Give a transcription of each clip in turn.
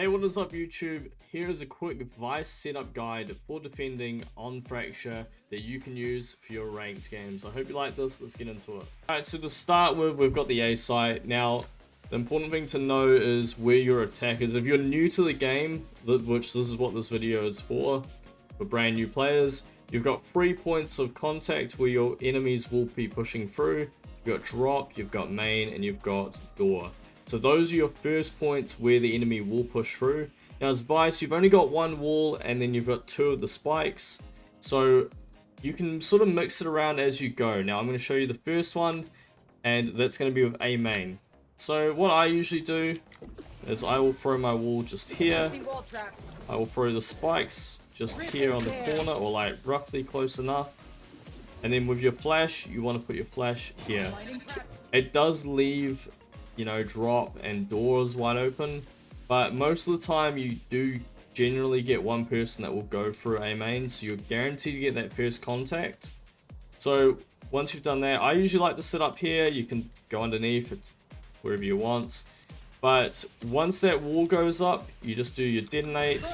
Hey, what is up YouTube? Here is a quick Vyse setup guide for defending on Fracture that you can use for your ranked games. I hope you like this. Let's get into it. Alright, so to start with, we've got the A site. Now, the important thing to know is where your attack is. If you're new to the game, which this is what this video is for brand new players, you've got 3 points of contact where your enemies will be pushing through. You've got drop, you've got main, and you've got door. So those are your first points where the enemy will push through. Now as Vyse, you've only got one wall and then you've got 2 of the spikes. So you can sort of mix it around as you go. Now I'm going to show you the first one, and that's going to be with A main. So what I usually do is I will throw my wall just here. I will throw the spikes just here on the corner, or like roughly close enough. And then with your flash, you want to put your flash here. It does leave, you know, drop and doors wide open, but most of the time you do generally get one person that will go through A main, so you're guaranteed to get that first contact. So once you've done that, I usually like to sit up here. You can go underneath, it's wherever you want, but once that wall goes up, you just do your detonate,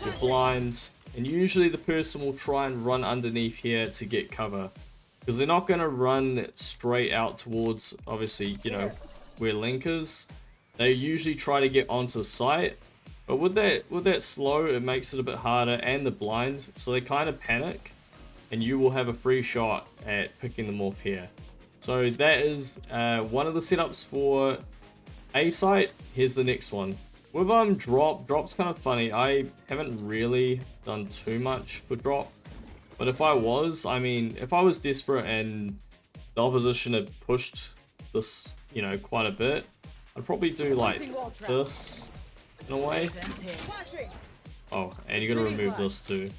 your blind, and usually the person will try and run underneath here to get cover, because they're not going to run straight out towards, obviously, you know, where Link is. They usually try to get onto site, but with that slow, it makes it a bit harder, and the blind, so they kind of panic, and you will have a free shot at picking them off here. So that is one of the setups for A site. Here's the next one. With drop's kind of funny. I haven't really done too much for drop, but if I was desperate and the opposition had pushed this, you know, quite a bit, I'd probably do like this in a way. Oh, and you gotta remove this too.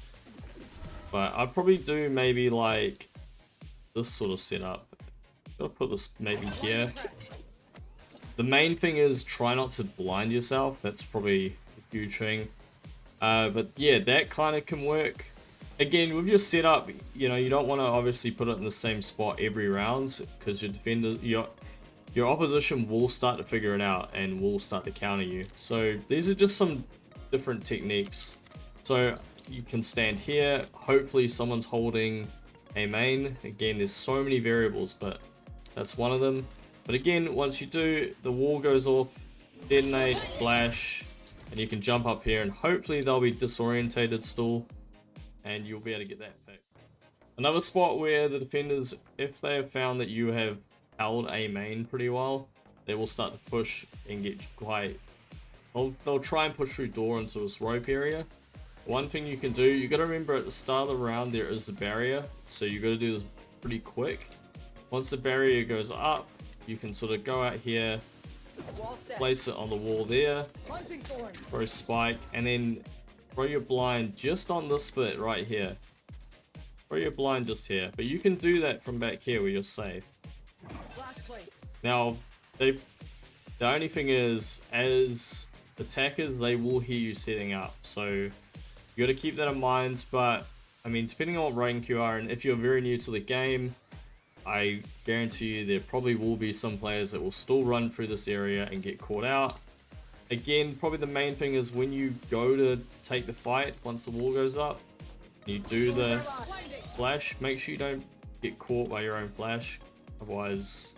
But I'd probably do maybe like this sort of setup. Gotta put this maybe here. The main thing is try not to blind yourself. That's probably a huge thing. But yeah, that kind of can work. Again, with your setup, you know, you don't want to obviously put it in the same spot every round, because your defender, your opposition will start to figure it out and will start to counter you. So these are just some different techniques. So you can stand here. Hopefully someone's holding A main. Again, there's so many variables, but that's one of them. But again, once you do, the wall goes off, detonate, flash, and you can jump up here, and hopefully they'll be disorientated still, and you'll be able to get that pick. Another spot where the defenders, if they have found that you have held A main pretty well, they will start to push and get quite... They'll try and push through door into this rope area. One thing you can do, you got to remember at the start of the round there is the barrier, so you got to do this pretty quick. Once the barrier goes up, you can sort of go out here, place it on the wall there, throw spike, and then throw your blind just on this bit right here. Throw your blind just here, but you can do that from back here where you're safe. Now, the only thing is, as attackers, they will hear you setting up, so you got to keep that in mind. But I mean, depending on what rank you are, and if you're very new to the game, I guarantee you there probably will be some players that will still run through this area and get caught out. Again, probably the main thing is when you go to take the fight, once the wall goes up, you do the flash, make sure you don't get caught by your own flash, otherwise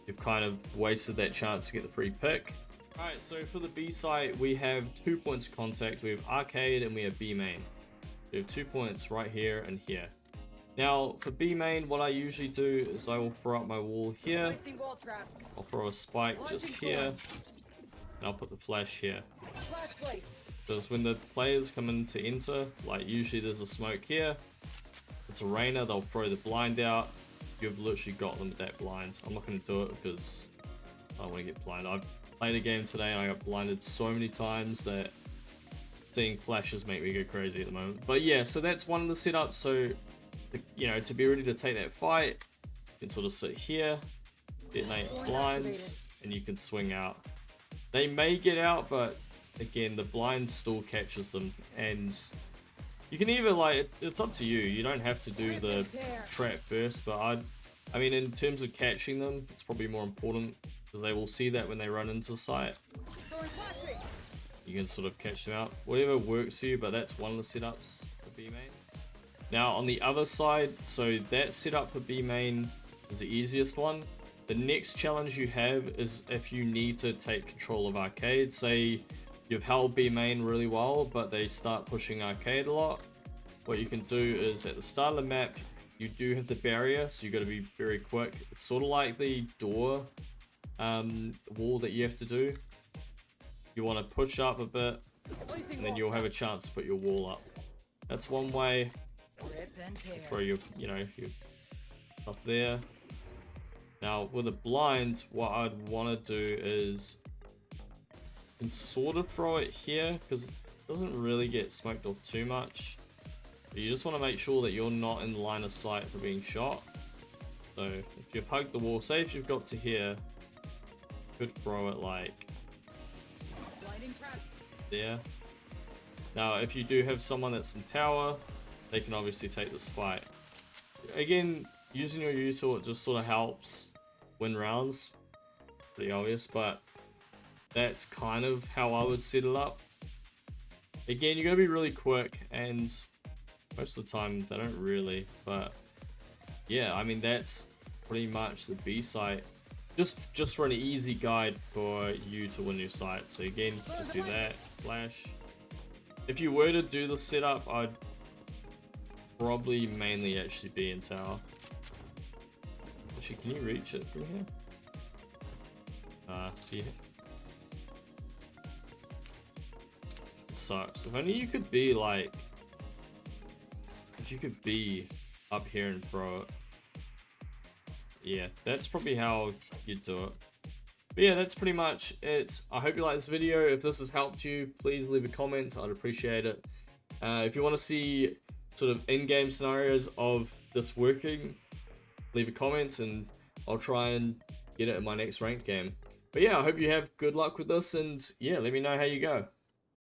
you've kind of wasted that chance to get the free pick. Alright, so for the B site, we have 2 points of contact. We have arcade and we have B main. We have 2 points right here and here. Now, for B main, what I usually do is I will throw up my wall here. I'll throw a spike just here. And I'll put the flash here. Because when the players come in to enter, like usually there's a smoke here. It's a rainer, they'll throw the blind out. You've literally got them with that blind. I'm not going to do it because I don't want to get blinded. I've played a game today and I got blinded so many times that seeing flashes make me go crazy at the moment. But yeah, so that's one of the setups. So, you know, to be ready to take that fight, you can sort of sit here, detonate blinds, and you can swing out. They may get out, but again, the blind still catches them, and you can either, like, it's up to you. You don't have to do the trap first, but I mean, in terms of catching them, it's probably more important, because they will see that when they run into the site. you can sort of catch them out. Whatever works for you, but that's one of the setups for B main. Now on the other side, so that setup for B main is the easiest one. The next challenge you have is if you need to take control of arcade. Say you've held B main really well, but they start pushing arcade a lot. What you can do is at the start of the map, you do have the barrier, so you got to be very quick. It's sort of like the door wall that you have to do. You want to push up a bit, and then you'll have a chance to put your wall up. That's one way. Throw your, your up there. Now with a blind, what I'd want to do is you can sort of throw it here because it doesn't really get smoked off too much. But you just want to make sure that you're not in line of sight for being shot. So if you've hugged the wall, say if you've got to here, you could throw it like there. Now if you do have someone that's in tower, they can obviously take this fight. Again, using your util, it just sort of helps win rounds. Pretty obvious, but that's kind of how I would set it up. Again, you're gonna be really quick, and most of the time they don't really, but yeah, I mean that's pretty much the B site. Just for an easy guide for you to win your site. So again, just do that, flash. If you were to do the setup, I'd probably mainly actually be in tower. Actually, can you reach it from here? See, it sucks. If only you could be like, if you could be up here and throw it. Yeah, that's probably how you'd do it. But yeah, that's pretty much it. I hope you like this video. If this has helped you, please leave a comment. I'd appreciate it. If you want to see sort of in-game scenarios of this working, leave a comment and I'll try and get it in my next ranked game. But yeah, I hope you have good luck with this, and yeah, let me know how you go.